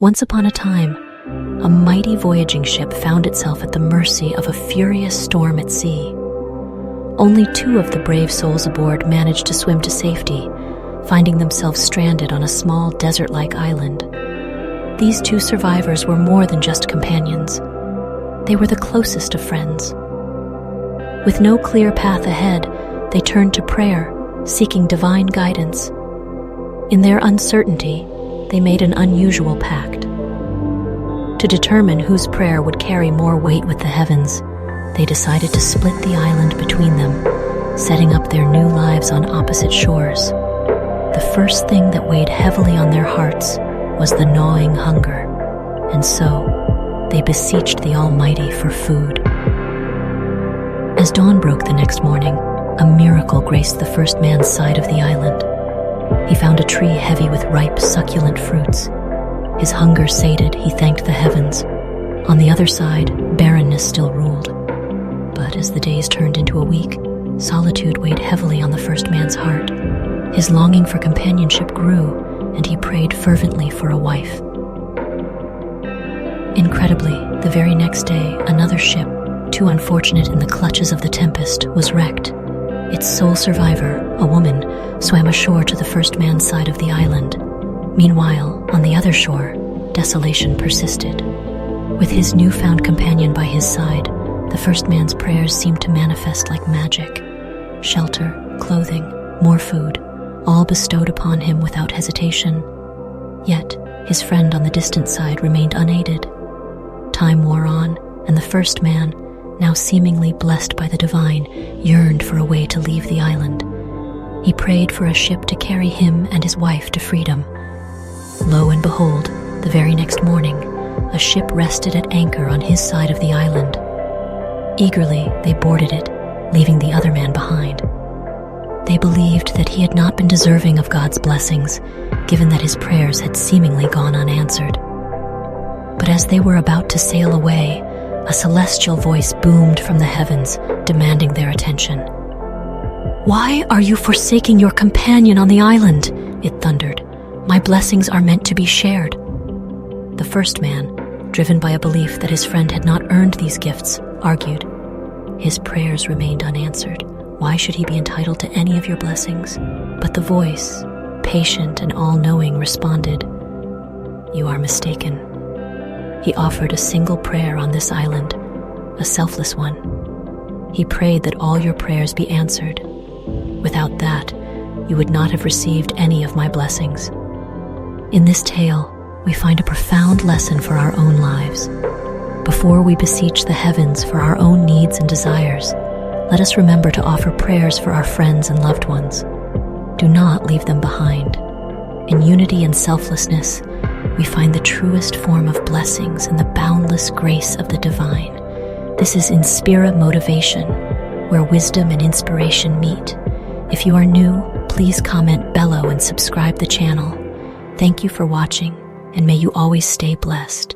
Once upon a time, a mighty voyaging ship found itself at the mercy of a furious storm at sea. Only 2 of the brave souls aboard managed to swim to safety, finding themselves stranded on a small desert-like island. These 2 survivors were more than just companions. They were the closest of friends. With no clear path ahead, they turned to prayer, seeking divine guidance. In their uncertainty, they made an unusual pact. To determine whose prayer would carry more weight with the heavens, they decided to split the island between them, setting up their new lives on opposite shores. The first thing that weighed heavily on their hearts was the gnawing hunger, and so they beseeched the Almighty for food. As dawn broke the next morning, a miracle graced the first man's side of the island. He found a tree heavy with ripe, succulent fruits. His hunger sated, he thanked the heavens. On the other side, barrenness still ruled. But as the days turned into a week, solitude weighed heavily on the first man's heart. His longing for companionship grew, and he prayed fervently for a wife. Incredibly, the very next day, another ship, too unfortunate in the clutches of the tempest, was wrecked. Its sole survivor, a woman, swam ashore to the first man's side of the island. Meanwhile, on the other shore, desolation persisted. With his newfound companion by his side, the first man's prayers seemed to manifest like magic. Shelter, clothing, more food, all bestowed upon him without hesitation. Yet, his friend on the distant side remained unaided. Time wore on, and the first man, now seemingly blessed by the divine, yearned for a way to leave the island. He prayed for a ship to carry him and his wife to freedom. Lo and behold, the very next morning, a ship rested at anchor on his side of the island. Eagerly, they boarded it, leaving the other man behind. They believed that he had not been deserving of God's blessings, given that his prayers had seemingly gone unanswered. But as they were about to sail away, a celestial voice boomed from the heavens, demanding their attention. "Why are you forsaking your companion on the island?" it thundered. "My blessings are meant to be shared." The first man, driven by a belief that his friend had not earned these gifts, argued. His prayers remained unanswered. Why should he be entitled to any of your blessings? But the voice, patient and all-knowing, responded, "You are mistaken. He offered a single prayer on this island, a selfless one. He prayed that all your prayers be answered. Without that, you would not have received any of my blessings." In this tale, we find a profound lesson for our own lives. Before we beseech the heavens for our own needs and desires, let us remember to offer prayers for our friends and loved ones. Do not leave them behind. In unity and selflessness, we find the truest form of blessings and the boundless grace of the divine. This is Inspira Motivation, where wisdom and inspiration meet. If you are new, please comment below and subscribe the channel. Thank you for watching, and may you always stay blessed.